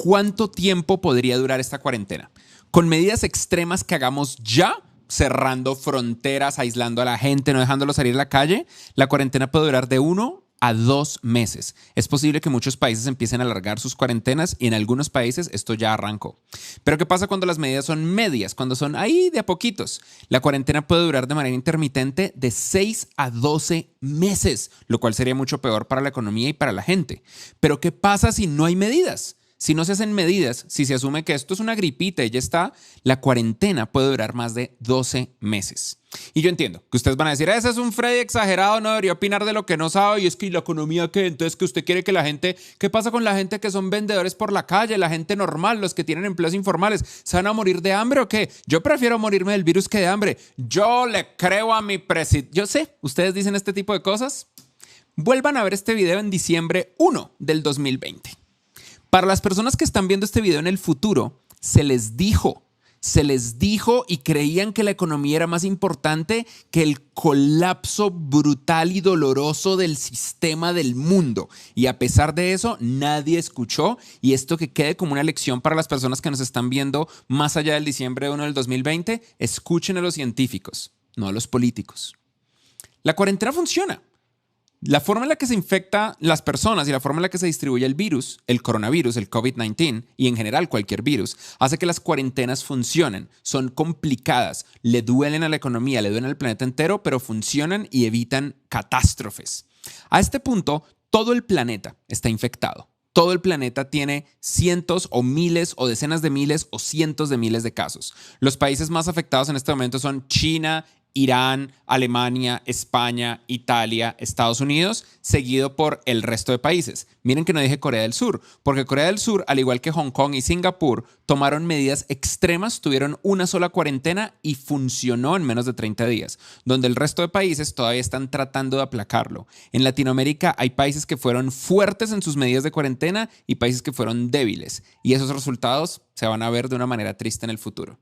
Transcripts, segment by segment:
¿cuánto tiempo podría durar esta cuarentena? Con medidas extremas que hagamos ya, cerrando fronteras, aislando a la gente, no dejándolo salir a la calle, la cuarentena puede durar de 1 a 2 meses. Es posible que muchos países empiecen a alargar sus cuarentenas y en algunos países esto ya arrancó. Pero ¿qué pasa cuando las medidas son medias? Cuando son ahí de a poquitos. La cuarentena puede durar de manera intermitente de 6 a 12 meses, lo cual sería mucho peor para la economía y para la gente. Pero ¿qué pasa si no hay medidas? Si no se hacen medidas, si se asume que esto es una gripita y ya está, la cuarentena puede durar más de 12 meses. Y yo entiendo que ustedes van a decir, ese es un Freddy exagerado, no debería opinar de lo que no sabe, y es que ¿y la economía qué? Entonces que usted quiere que la gente, ¿qué pasa con la gente que son vendedores por la calle, la gente normal, los que tienen empleos informales? ¿Se van a morir de hambre o qué? Yo prefiero morirme del virus que de hambre. Yo le creo a mi presidente. Yo sé, ustedes dicen este tipo de cosas. Vuelvan a ver este video en diciembre 1 del 2020. Para las personas que están viendo este video en el futuro, se les dijo y creían que la economía era más importante que el colapso brutal y doloroso del sistema del mundo. Y a pesar de eso, nadie escuchó. Y esto que quede como una lección para las personas que nos están viendo más allá del diciembre 1 del 2020, escuchen a los científicos, no a los políticos. La cuarentena funciona. La forma en la que se infecta las personas y la forma en la que se distribuye el virus, el coronavirus, el COVID-19 y en general cualquier virus, hace que las cuarentenas funcionen. Son complicadas, le duelen a la economía, le duelen al planeta entero, pero funcionan y evitan catástrofes. A este punto, todo el planeta está infectado. Todo el planeta tiene cientos o miles o decenas de miles o cientos de miles de casos. Los países más afectados en este momento son China, Irán, Alemania, España, Italia, Estados Unidos, seguido por el resto de países. Miren que no dije Corea del Sur, porque Corea del Sur, al igual que Hong Kong y Singapur, tomaron medidas extremas, tuvieron una sola cuarentena y funcionó en menos de 30 días, donde el resto de países todavía están tratando de aplacarlo. En Latinoamérica hay países que fueron fuertes en sus medidas de cuarentena y países que fueron débiles, y esos resultados se van a ver de una manera triste en el futuro.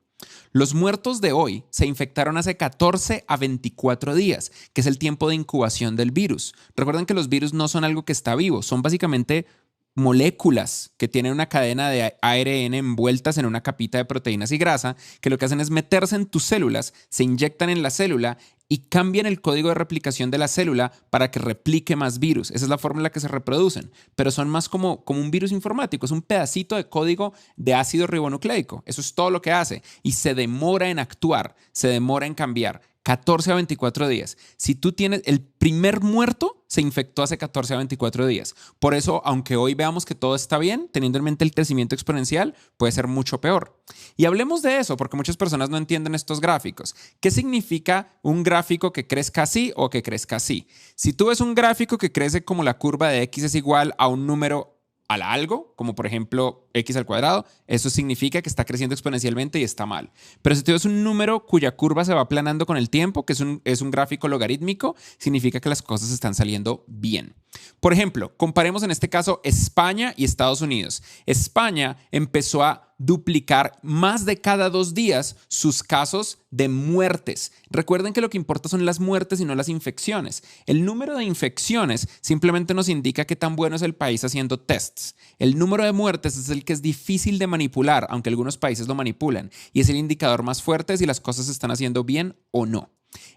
Los muertos de hoy se infectaron hace 14 a 24 días, que es el tiempo de incubación del virus. Recuerden que los virus no son algo que está vivo, son básicamente moléculas que tienen una cadena de ARN envueltas en una capita de proteínas y grasa, que lo que hacen es meterse en tus células, se inyectan en la célula y cambian el código de replicación de la célula para que replique más virus. Esa es la forma en la que se reproducen, pero son más como un virus informático, es un pedacito de código de ácido ribonucleico. Eso es todo lo que hace y se demora en actuar, se demora en cambiar. 14 a 24 días. Si tú tienes el primer muerto, se infectó hace 14 a 24 días. Por eso, aunque hoy veamos que todo está bien, teniendo en mente el crecimiento exponencial, puede ser mucho peor. Y hablemos de eso, porque muchas personas no entienden estos gráficos. ¿Qué significa un gráfico que crezca así o que crezca así? Si tú ves un gráfico que crece como la curva de x es igual a un número al algo, como por ejemplo x al cuadrado, eso significa que está creciendo exponencialmente y está mal. Pero si tú ves un número cuya curva se va aplanando con el tiempo, que es un gráfico logarítmico, significa que las cosas están saliendo bien. Por ejemplo, comparemos en este caso España y Estados Unidos. España empezó a duplicar más de cada 2 días sus casos de muertes. Recuerden que lo que importa son las muertes y no las infecciones. El número de infecciones simplemente nos indica qué tan bueno es el país haciendo tests. El número de muertes es el que es difícil de manipular, aunque algunos países lo manipulan, y es el indicador más fuerte de si las cosas se están haciendo bien o no.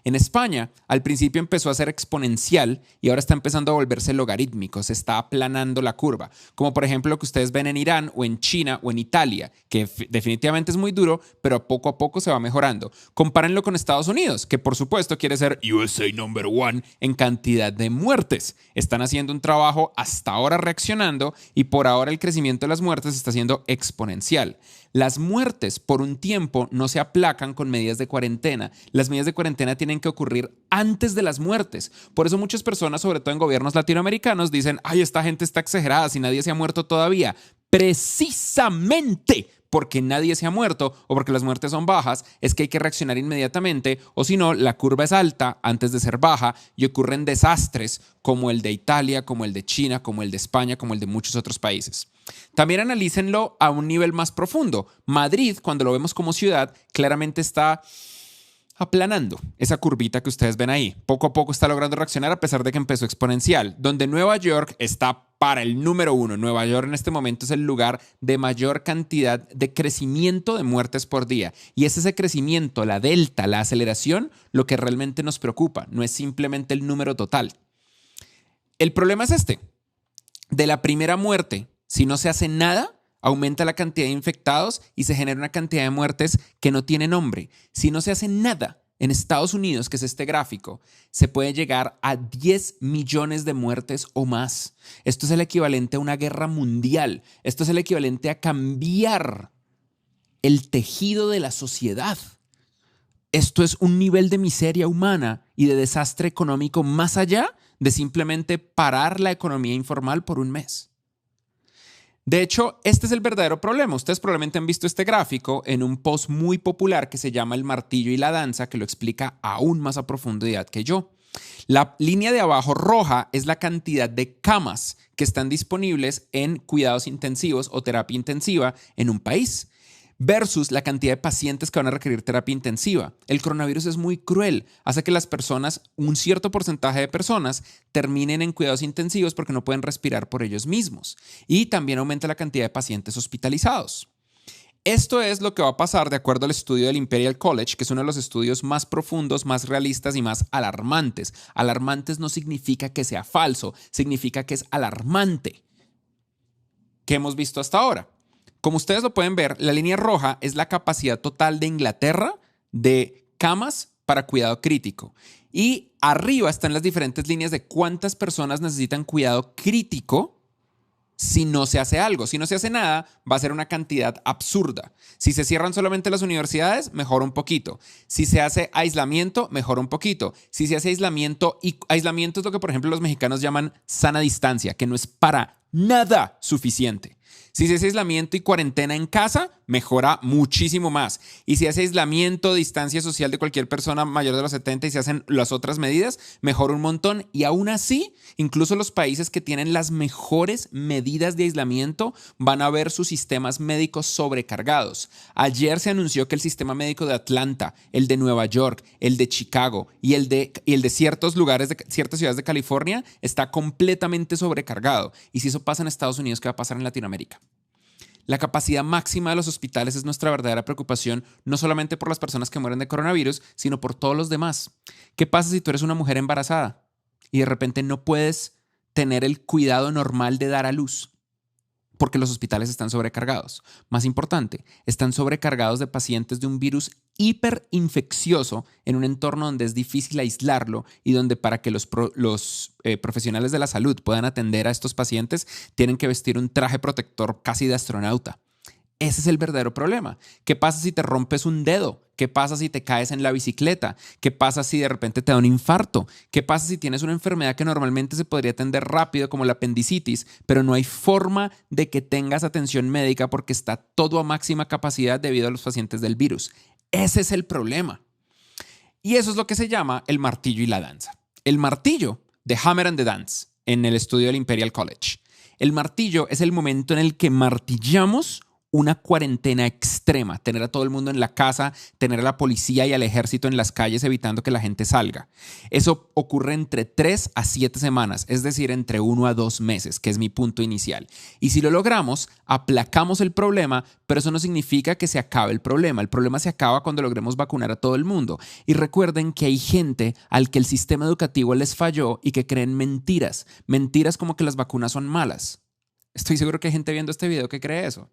En España, al principio empezó a ser exponencial y ahora está empezando a volverse logarítmico, se está aplanando la curva, como por ejemplo lo que ustedes ven en Irán o en China o en Italia, que definitivamente es muy duro, pero poco a poco se va mejorando. Compárenlo con Estados Unidos, que por supuesto quiere ser USA number one en cantidad de muertes. Están haciendo un trabajo hasta ahora reaccionando y por ahora el crecimiento de las muertes está siendo exponencial. Las muertes por un tiempo no se aplacan con medidas de cuarentena. Las medidas de cuarentena tienen que ocurrir antes de las muertes. Por eso muchas personas, sobre todo en gobiernos latinoamericanos, dicen, ay, esta gente está exagerada, si nadie se ha muerto todavía. Precisamente porque nadie se ha muerto o porque las muertes son bajas, es que hay que reaccionar inmediatamente, o si no, la curva es alta antes de ser baja y ocurren desastres como el de Italia, como el de China, como el de España, como el de muchos otros países. También analícenlo a un nivel más profundo. Madrid, cuando lo vemos como ciudad, claramente está aplanando esa curvita que ustedes ven ahí. Poco a poco está logrando reaccionar a pesar de que empezó exponencial, donde Nueva York está para el número uno. Nueva York en este momento es el lugar de mayor cantidad de crecimiento de muertes por día. Y es ese crecimiento, la delta, la aceleración, lo que realmente nos preocupa. No es simplemente el número total. El problema es este. De la primera muerte, si no se hace nada, aumenta la cantidad de infectados y se genera una cantidad de muertes que no tiene nombre. Si no se hace nada en Estados Unidos, que es este gráfico, se puede llegar a 10 millones de muertes o más. Esto es el equivalente a una guerra mundial. Esto es el equivalente a cambiar el tejido de la sociedad. Esto es un nivel de miseria humana y de desastre económico más allá de simplemente parar la economía informal por un mes. De hecho, este es el verdadero problema. Ustedes probablemente han visto este gráfico en un post muy popular que se llama El martillo y la danza, que lo explica aún más a profundidad que yo. La línea de abajo roja es la cantidad de camas que están disponibles en cuidados intensivos o terapia intensiva en un país, versus la cantidad de pacientes que van a requerir terapia intensiva. El coronavirus es muy cruel, hace que las personas, un cierto porcentaje de personas, terminen en cuidados intensivos porque no pueden respirar por ellos mismos. Y también aumenta la cantidad de pacientes hospitalizados. Esto es lo que va a pasar de acuerdo al estudio del Imperial College, que es uno de los estudios más profundos, más realistas y más alarmantes. Alarmantes no significa que sea falso, significa que es alarmante. ¿Qué hemos visto hasta ahora? Como ustedes lo pueden ver, la línea roja es la capacidad total de Inglaterra de camas para cuidado crítico. Y arriba están las diferentes líneas de cuántas personas necesitan cuidado crítico si no se hace algo. Si no se hace nada, va a ser una cantidad absurda. Si se cierran solamente las universidades, mejora un poquito. Si se hace aislamiento, mejora un poquito. Si se hace aislamiento, y aislamiento es lo que, por ejemplo, los mexicanos llaman sana distancia, que no es para nada suficiente. Si se hace aislamiento y cuarentena en casa, mejora muchísimo más. Y si hace aislamiento, distancia social de cualquier persona mayor de los 70 y se hacen las otras medidas, mejora un montón. Y aún así, incluso los países que tienen las mejores medidas de aislamiento van a ver sus sistemas médicos sobrecargados. Ayer se anunció que el sistema médico de Atlanta, el de Nueva York, el de Chicago y el de ciertos lugares, de ciertas ciudades de California, está completamente sobrecargado. Y si eso pasa en Estados Unidos, ¿qué va a pasar en Latinoamérica? La capacidad máxima de los hospitales es nuestra verdadera preocupación, no solamente por las personas que mueren de coronavirus, sino por todos los demás. ¿Qué pasa si tú eres una mujer embarazada y de repente no puedes tener el cuidado normal de dar a luz? Porque los hospitales están sobrecargados. Más importante, están sobrecargados de pacientes de un virus hiperinfeccioso en un entorno donde es difícil aislarlo y donde para que los profesionales de la salud puedan atender a estos pacientes tienen que vestir un traje protector casi de astronauta. Ese es el verdadero problema. ¿Qué pasa si te rompes un dedo? ¿Qué pasa si te caes en la bicicleta? ¿Qué pasa si de repente te da un infarto? ¿Qué pasa si tienes una enfermedad que normalmente se podría atender rápido como la apendicitis, pero no hay forma de que tengas atención médica porque está todo a máxima capacidad debido a los pacientes del virus? Ese es el problema. Y eso es lo que se llama el martillo y la danza. El martillo, The Hammer and the Dance, en el estudio del Imperial College. El martillo es el momento en el que martillamos una cuarentena extrema, tener a todo el mundo en la casa, tener a la policía y al ejército en las calles evitando que la gente salga. Eso ocurre entre 3 a 7 semanas, es decir, entre 1 a 2 meses, que es mi punto inicial. Y si lo logramos, aplacamos el problema, pero eso no significa que se acabe el problema. El problema se acaba cuando logremos vacunar a todo el mundo. Y recuerden que hay gente al que el sistema educativo les falló y que creen mentiras. Mentiras como que las vacunas son malas. Estoy seguro que hay gente viendo este video que cree eso.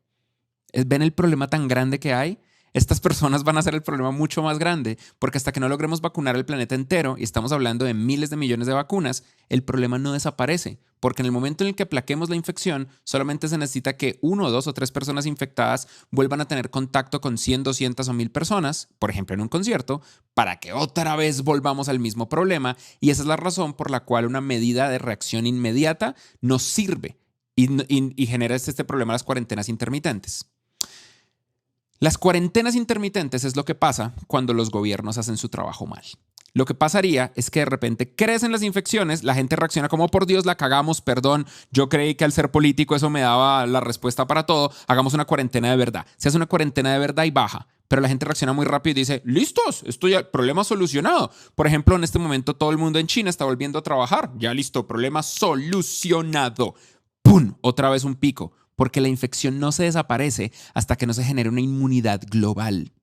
¿Ven el problema tan grande que hay? Estas personas van a hacer el problema mucho más grande porque hasta que no logremos vacunar el planeta entero, y estamos hablando de miles de millones de vacunas, el problema no desaparece. Porque en el momento en el que aplaquemos la infección, solamente se necesita que 1, 2 o 3 personas infectadas vuelvan a tener contacto con 100, 200 o 1000 personas, por ejemplo en un concierto, para que otra vez volvamos al mismo problema. Y esa es la razón por la cual una medida de reacción inmediata nos sirve y genera este problema de las cuarentenas intermitentes. Las cuarentenas intermitentes es lo que pasa cuando los gobiernos hacen su trabajo mal. Lo que pasaría es que de repente crecen las infecciones, la gente reacciona como por Dios, la cagamos, perdón, yo creí que al ser político eso me daba la respuesta para todo, hagamos una cuarentena de verdad. Se hace una cuarentena de verdad y baja. pero la gente reacciona muy rápido y dice, listos, esto ya, problema solucionado. Por ejemplo, en este momento todo el mundo en China está volviendo a trabajar. Ya listo, problema solucionado. ¡Pum! Otra vez un pico, porque la infección no se desaparece hasta que no se genere una inmunidad global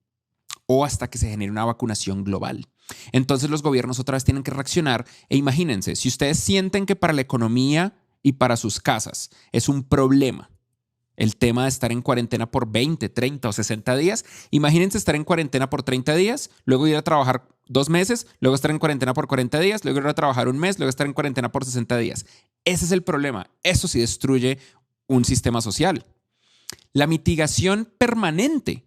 o hasta que se genere una vacunación global. Entonces los gobiernos otra vez tienen que reaccionar e imagínense, si ustedes sienten que para la economía y para sus casas es un problema el tema de estar en cuarentena por 20, 30 o 60 días. Imagínense estar en cuarentena por 30 días, luego ir a trabajar 2 meses, luego estar en cuarentena por 40 días, luego ir a trabajar un mes, luego estar en cuarentena por 60 días. Ese es el problema. Eso sí destruye un sistema social. La mitigación permanente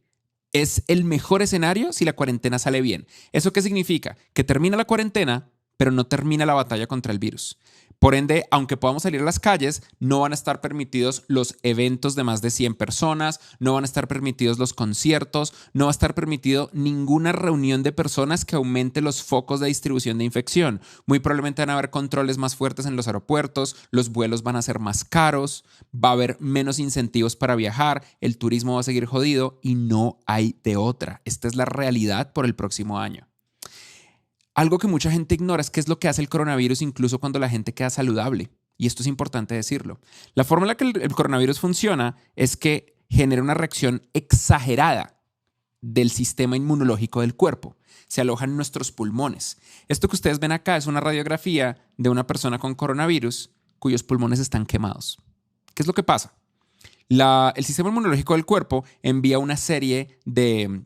es el mejor escenario si la cuarentena sale bien. ¿Eso qué significa? Que termina la cuarentena, pero no termina la batalla contra el virus. Por ende, aunque podamos salir a las calles, no van a estar permitidos los eventos de más de 100 personas, no van a estar permitidos los conciertos, no va a estar permitido ninguna reunión de personas que aumente los focos de distribución de infección. Muy probablemente van a haber controles más fuertes en los aeropuertos, los vuelos van a ser más caros, va a haber menos incentivos para viajar, el turismo va a seguir jodido y no hay de otra. Esta es la realidad por el próximo año. Algo que mucha gente ignora es qué es lo que hace el coronavirus incluso cuando la gente queda saludable. Y esto es importante decirlo. La forma en la que el coronavirus funciona es que genera una reacción exagerada del sistema inmunológico del cuerpo. Se aloja en nuestros pulmones. Esto que ustedes ven acá es una radiografía de una persona con coronavirus cuyos pulmones están quemados. ¿Qué es lo que pasa? El sistema inmunológico del cuerpo envía una serie de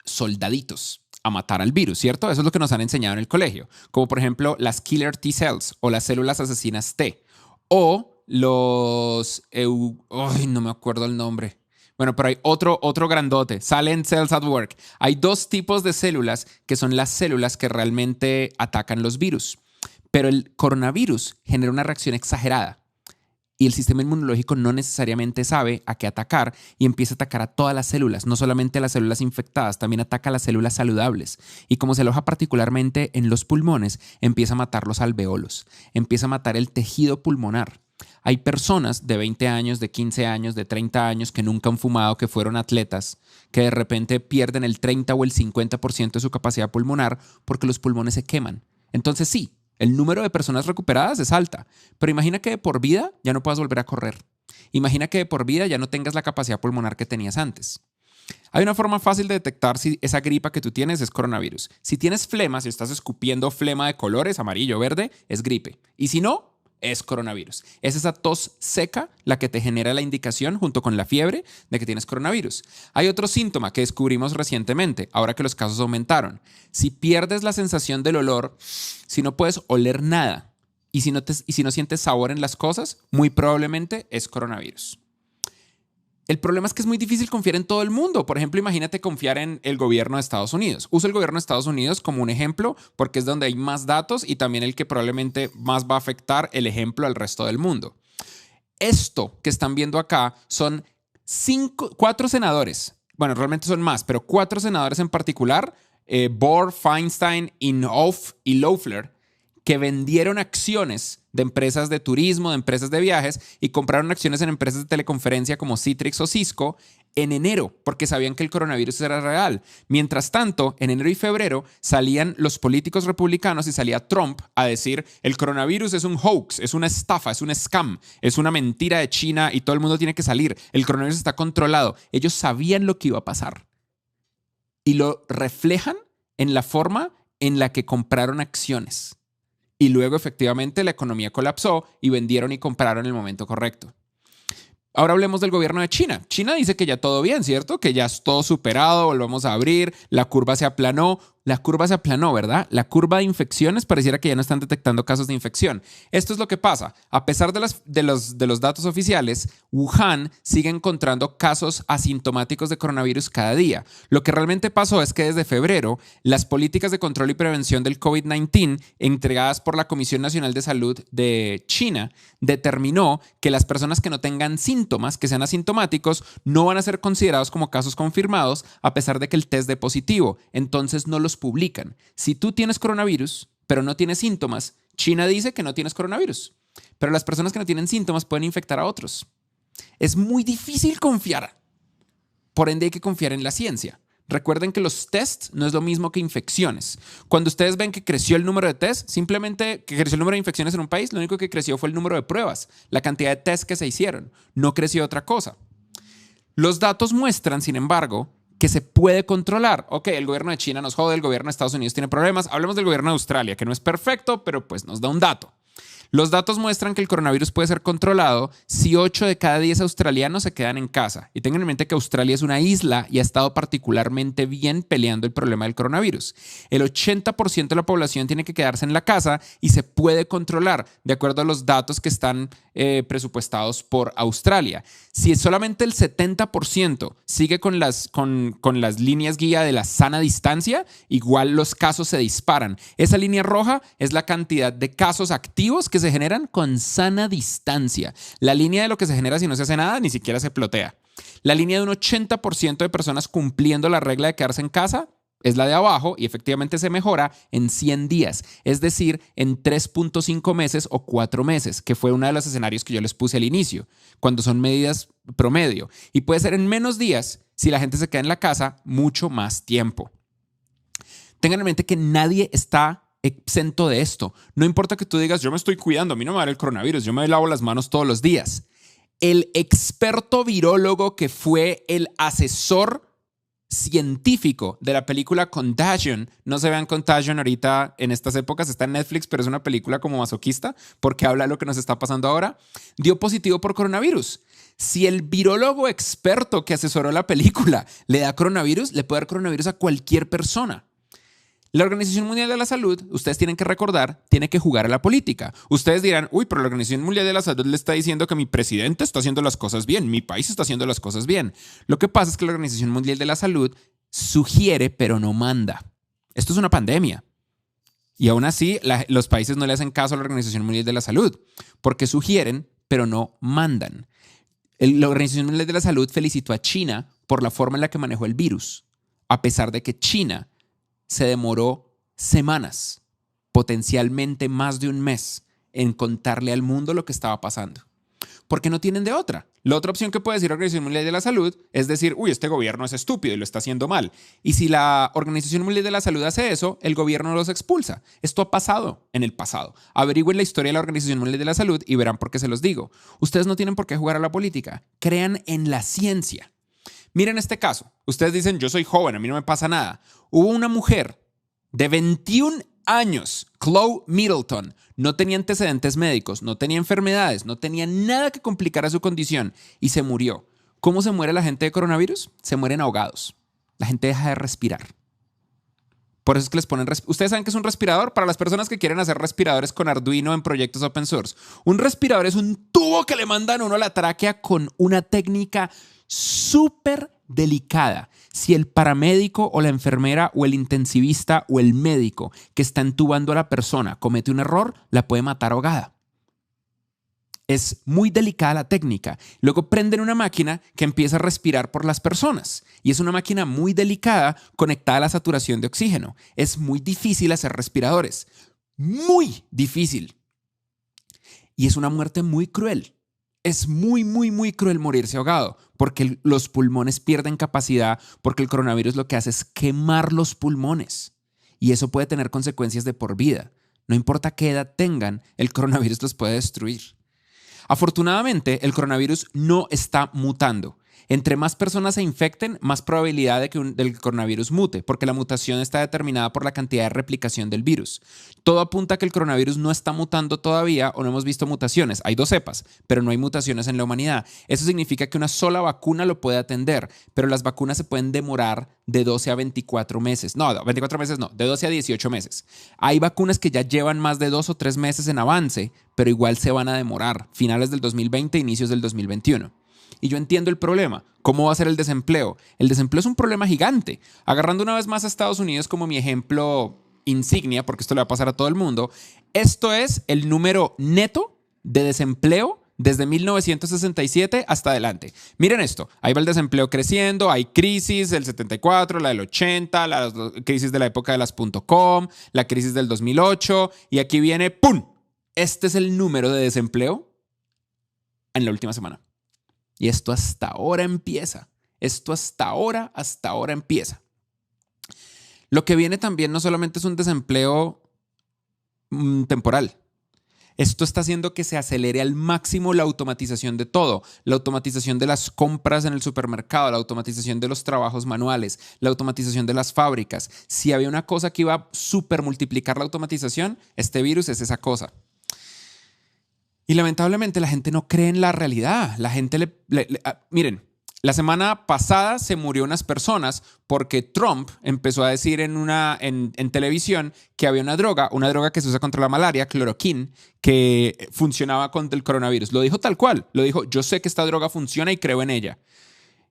soldaditos a matar al virus, ¿cierto? Eso es lo que nos han enseñado en el colegio, como por ejemplo las killer T cells o las células asesinas T o los no me acuerdo el nombre. Bueno, pero hay otro grandote, silent cells at work. Hay 2 tipos de células que son las células que realmente atacan los virus, pero el coronavirus genera una reacción exagerada. Y el sistema inmunológico no necesariamente sabe a qué atacar y empieza a atacar a todas las células, no solamente a las células infectadas, también ataca a las células saludables. Y como se aloja particularmente en los pulmones, empieza a matar los alveolos, empieza a matar el tejido pulmonar. Hay personas de 20 años, de 15 años, de 30 años que nunca han fumado, que fueron atletas, que de repente pierden el 30 o el 50% de su capacidad pulmonar porque los pulmones se queman. Entonces sí, el número de personas recuperadas es alta, pero imagina que de por vida ya no puedas volver a correr. Imagina que de por vida ya no tengas la capacidad pulmonar que tenías antes. Hay una forma fácil de detectar si esa gripa que tú tienes es coronavirus. Si tienes flema, si estás escupiendo flema de colores, amarillo o verde, es gripe. Y si no, es coronavirus. Es esa tos seca la que te genera la indicación junto con la fiebre de que tienes coronavirus. Hay otro síntoma que descubrimos recientemente, ahora que los casos aumentaron. Si pierdes la sensación del olor, si no puedes oler nada y si no sientes sabor en las cosas, muy probablemente es coronavirus. El problema es que es muy difícil confiar en todo el mundo. Por ejemplo, imagínate confiar en el gobierno de Estados Unidos. Uso el gobierno de Estados Unidos como un ejemplo porque es donde hay más datos y también el que probablemente más va a afectar el ejemplo al resto del mundo. Esto que están viendo acá son 4 senadores. Bueno, realmente son más, pero 4 senadores en particular, Bohr, Feinstein, Inhofe y Loeffler, que vendieron acciones de empresas de turismo, de empresas de viajes y compraron acciones en empresas de teleconferencia como Citrix o Cisco en enero porque sabían que el coronavirus era real. Mientras tanto, en enero y febrero salían los políticos republicanos y salía Trump a decir el coronavirus es un hoax, es una estafa, es un scam, es una mentira de China y todo el mundo tiene que salir. El coronavirus está controlado. Ellos sabían lo que iba a pasar y lo reflejan en la forma en la que compraron acciones. Y luego efectivamente la economía colapsó y vendieron y compraron en el momento correcto. Ahora hablemos del gobierno de China. China dice que ya todo bien, ¿cierto? Que ya es todo superado, volvamos a abrir, la curva se aplanó. La curva se aplanó, ¿verdad? La curva de infecciones pareciera que ya no están detectando casos de infección. Esto es lo que pasa. A pesar de los datos oficiales, Wuhan sigue encontrando casos asintomáticos de coronavirus cada día. Lo que realmente pasó es que desde febrero, las políticas de control y prevención del COVID-19 entregadas por la Comisión Nacional de Salud de China determinó que las personas que no tengan síntomas, que sean asintomáticos, no van a ser considerados como casos confirmados a pesar de que el test dé positivo. Entonces no los publican. Si tú tienes coronavirus, pero no tienes síntomas, China dice que no tienes coronavirus. Pero las personas que no tienen síntomas pueden infectar a otros. Es muy difícil confiar. Por ende hay que confiar en la ciencia. Recuerden que los tests no es lo mismo que infecciones. Cuando ustedes ven que creció el número de tests, simplemente que creció el número de infecciones en un país, lo único que creció fue el número de pruebas, la cantidad de tests que se hicieron. No creció otra cosa. Los datos muestran, sin embargo, que se puede controlar. Ok, el gobierno de China nos jode, el gobierno de Estados Unidos tiene problemas. Hablemos del gobierno de Australia, que no es perfecto, pero pues nos da un dato. Los datos muestran que el coronavirus puede ser controlado si 8 de cada 10 australianos se quedan en casa. Y tengan en mente que Australia es una isla y ha estado particularmente bien peleando el problema del coronavirus. El 80% de la población tiene que quedarse en la casa y se puede controlar de acuerdo a los datos que están presupuestados por Australia. Si solamente el 70% sigue con las líneas guía de la sana distancia, igual los casos se disparan. Esa línea roja es la cantidad de casos activos que se generan con sana distancia. La línea de lo que se genera si no se hace nada ni siquiera se plotea. La línea de un 80% de personas cumpliendo la regla de quedarse en casa es la de abajo y efectivamente se mejora en 100 días, es decir, en 3.5 meses o 4 meses, que fue uno de los escenarios que yo les puse al inicio, cuando son medidas promedio. Y puede ser en menos días si la gente se queda en la casa mucho más tiempo. Tengan en mente que nadie está exento de esto. No importa que tú digas, yo me estoy cuidando, a mí no me va a dar el coronavirus, yo me lavo las manos todos los días. El experto virólogo que fue el asesor científico de la película Contagion, no se vean Contagion ahorita en estas épocas, está en Netflix, pero es una película como masoquista porque habla de lo que nos está pasando ahora, dio positivo por coronavirus. Si el virólogo experto que asesoró la película le da coronavirus, le puede dar coronavirus a cualquier persona. La Organización Mundial de la Salud, ustedes tienen que recordar, tiene que jugar a la política. Ustedes dirán, uy, pero la Organización Mundial de la Salud le está diciendo que mi presidente está haciendo las cosas bien, mi país está haciendo las cosas bien. Lo que pasa es que la Organización Mundial de la Salud sugiere, pero no manda. Esto es una pandemia. Y aún así, los países no le hacen caso a la Organización Mundial de la Salud, porque sugieren, pero no mandan. La Organización Mundial de la Salud felicitó a China por la forma en la que manejó el virus, a pesar de que China se demoró semanas, potencialmente más de un mes, en contarle al mundo lo que estaba pasando. Porque no tienen de otra. La otra opción que puede decir la Organización Mundial de la Salud es decir, uy, este gobierno es estúpido y lo está haciendo mal. Y si la Organización Mundial de la Salud hace eso, el gobierno los expulsa. Esto ha pasado en el pasado. Averigüen la historia de la Organización Mundial de la Salud y verán por qué se los digo. Ustedes no tienen por qué jugar a la política. Crean en la ciencia. Miren este caso. Ustedes dicen, yo soy joven, a mí no me pasa nada. Hubo una mujer de 21 años, Chloe Middleton, no tenía antecedentes médicos, no tenía enfermedades, no tenía nada que complicara su condición y se murió. ¿Cómo se muere la gente de coronavirus? Se mueren ahogados. La gente deja de respirar. Por eso es que les ponen... ¿Ustedes saben qué es un respirador? Para las personas que quieren hacer respiradores con Arduino en proyectos open source. Un respirador es un tubo que le mandan a uno a la tráquea con una técnica súper delicada. Si el paramédico o la enfermera o el intensivista o el médico que está entubando a la persona comete un error, la puede matar ahogada. Es muy delicada la técnica. Luego prenden una máquina que empieza a respirar por las personas. Y es una máquina muy delicada conectada a la saturación de oxígeno. Es muy difícil hacer respiradores. Muy difícil. Y es una muerte muy cruel. Es muy, muy, muy cruel morirse ahogado porque los pulmones pierden capacidad porque el coronavirus lo que hace es quemar los pulmones. Y eso puede tener consecuencias de por vida. No importa qué edad tengan, el coronavirus los puede destruir. Afortunadamente, el coronavirus no está mutando. Entre más personas se infecten, más probabilidad de que el coronavirus mute, porque la mutación está determinada por la cantidad de replicación del virus. Todo apunta a que el coronavirus no está mutando todavía o no hemos visto mutaciones. Hay 2 cepas, pero no hay mutaciones en la humanidad. Eso significa que una sola vacuna lo puede atender, pero las vacunas se pueden demorar de 12 a 24 meses. No, 24 meses no, de 12 a 18 meses. Hay vacunas que ya llevan más de 2 o 3 meses en avance, pero igual se van a demorar, finales del 2020, inicios del 2021. Y yo entiendo el problema. ¿Cómo va a ser el desempleo? El desempleo es un problema gigante. Agarrando una vez más a Estados Unidos como mi ejemplo insignia, porque esto le va a pasar a todo el mundo, esto es el número neto de desempleo desde 1967 hasta adelante. Miren esto, ahí va el desempleo creciendo, hay crisis del 74, la del 80, la crisis de la época de las .com, la crisis del 2008 y aquí viene ¡pum! Este es el número de desempleo en la última semana. Y esto hasta ahora empieza. Esto hasta ahora empieza. Lo que viene también no solamente es un desempleo temporal. Esto está haciendo que se acelere al máximo la automatización de todo, la automatización de las compras en el supermercado, la automatización de los trabajos manuales, la automatización de las fábricas. Si había una cosa que iba a super multiplicar la automatización, este virus es esa cosa. Y lamentablemente la gente no cree en la realidad. La gente miren, la semana pasada se murió unas personas porque Trump empezó a decir en televisión que había una droga que se usa contra la malaria, cloroquina, que funcionaba contra el coronavirus. Lo dijo tal cual. Lo dijo, yo sé que esta droga funciona y creo en ella.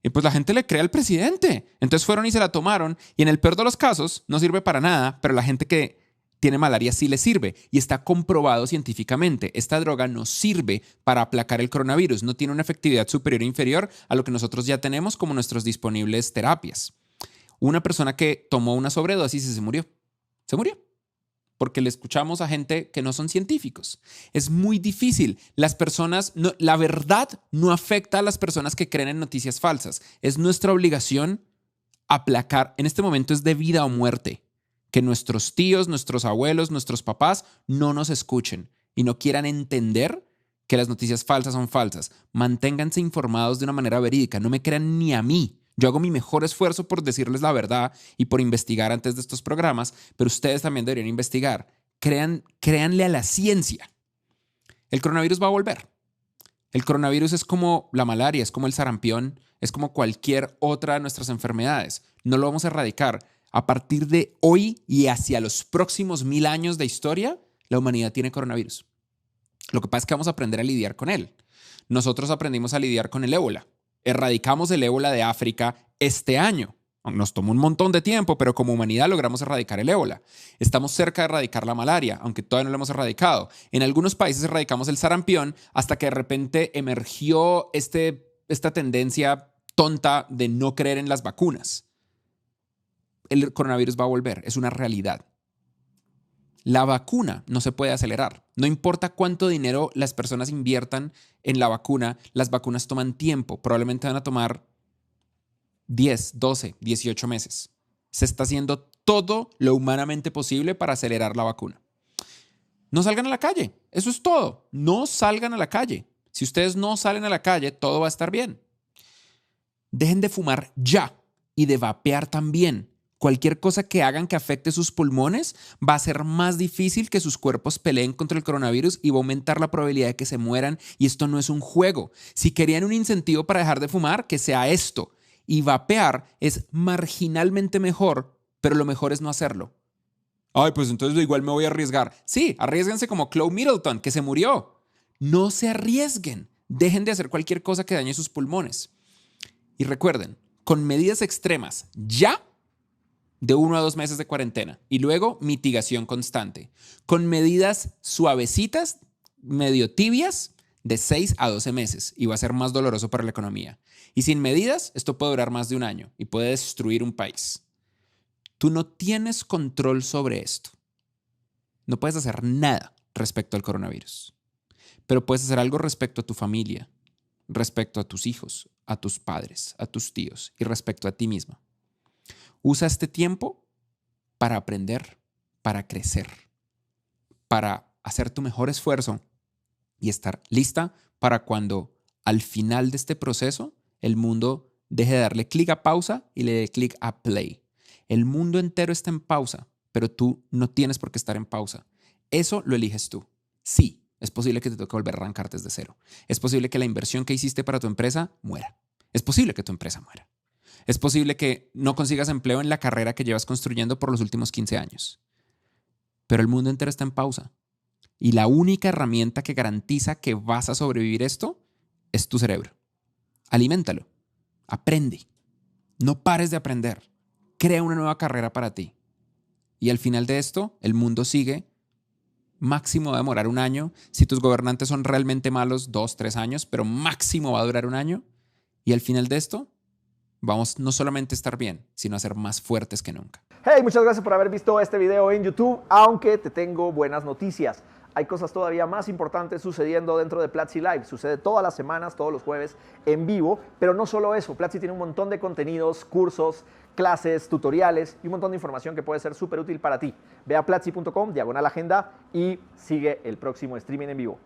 Y pues la gente le cree al presidente. Entonces fueron y se la tomaron. Y en el peor de los casos no sirve para nada, pero la gente que tiene malaria sí le sirve y está comprobado científicamente. Esta droga no sirve para aplacar el coronavirus, no tiene una efectividad superior o inferior a lo que nosotros ya tenemos como nuestras disponibles terapias. Una persona que tomó una sobredosis y se murió. Se murió. Porque le escuchamos a gente que no son científicos. Es muy difícil. La verdad no afecta a las personas que creen en noticias falsas. Es nuestra obligación aplacar. En este momento es de vida o muerte. Que nuestros tíos, nuestros abuelos, nuestros papás no nos escuchen y no quieran entender que las noticias falsas son falsas. Manténganse informados de una manera verídica. No me crean ni a mí. Yo hago mi mejor esfuerzo por decirles la verdad y por investigar antes de estos programas, pero ustedes también deberían investigar. Créanle a la ciencia. El coronavirus va a volver. El coronavirus es como la malaria, es como el sarampión, es como cualquier otra de nuestras enfermedades. No lo vamos a erradicar. A partir de hoy y hacia los próximos 1000 años de historia, la humanidad tiene coronavirus. Lo que pasa es que vamos a aprender a lidiar con él. Nosotros aprendimos a lidiar con el ébola. Erradicamos el ébola de África este año. Nos tomó un montón de tiempo, pero como humanidad logramos erradicar el ébola. Estamos cerca de erradicar la malaria, aunque todavía no lo hemos erradicado. En algunos países erradicamos el sarampión hasta que de repente emergió esta tendencia tonta de no creer en las vacunas. El coronavirus va a volver, es una realidad. La vacuna no se puede acelerar. No importa cuánto dinero las personas inviertan en la vacuna, las vacunas toman tiempo. Probablemente van a tomar 10, 12, 18 meses. Se está haciendo todo lo humanamente posible para acelerar la vacuna. No salgan a la calle, eso es todo. No salgan a la calle. Si ustedes no salen a la calle, todo va a estar bien. Dejen de fumar ya y de vapear también. Cualquier cosa que hagan que afecte sus pulmones va a ser más difícil que sus cuerpos peleen contra el coronavirus y va a aumentar la probabilidad de que se mueran. Y esto no es un juego. Si querían un incentivo para dejar de fumar, que sea esto. Y vapear es marginalmente mejor, pero lo mejor es no hacerlo. Ay, pues entonces igual me voy a arriesgar. Sí, arriésguense como Chloe Middleton, que se murió. No se arriesguen. Dejen de hacer cualquier cosa que dañe sus pulmones. Y recuerden, con medidas extremas, ya de 1 a 2 meses de cuarentena y luego mitigación constante. Con medidas suavecitas, medio tibias, de 6 a 12 meses y va a ser más doloroso para la economía. Y sin medidas, esto puede durar más de un año y puede destruir un país. Tú no tienes control sobre esto. No puedes hacer nada respecto al coronavirus, pero puedes hacer algo respecto a tu familia, respecto a tus hijos, a tus padres, a tus tíos y respecto a ti misma. Usa este tiempo para aprender, para crecer, para hacer tu mejor esfuerzo y estar lista para cuando al final de este proceso el mundo deje de darle clic a pausa y le dé clic a play. El mundo entero está en pausa, pero tú no tienes por qué estar en pausa. Eso lo eliges tú. Sí, es posible que te toque volver a arrancar desde cero. Es posible que la inversión que hiciste para tu empresa muera. Es posible que tu empresa muera. Es posible que no consigas empleo en la carrera que llevas construyendo por los últimos 15 años. Pero el mundo entero está en pausa. Y la única herramienta que garantiza que vas a sobrevivir esto es tu cerebro. Aliméntalo. Aprende. No pares de aprender. Crea una nueva carrera para ti. Y al final de esto, el mundo sigue. Máximo va a demorar un año. Si tus gobernantes son realmente malos, 2, 3 años, pero máximo va a durar un año. Y al final de esto, vamos no solamente a estar bien, sino a ser más fuertes que nunca. Hey, muchas gracias por haber visto este video en YouTube, aunque te tengo buenas noticias. hay cosas todavía más importantes sucediendo dentro de Platzi Live. Sucede todas las semanas, todos los jueves en vivo, pero no solo eso. Platzi tiene un montón de contenidos, cursos, clases, tutoriales y un montón de información que puede ser súper útil para ti. Ve a platzi.com/agenda y sigue el próximo streaming en vivo.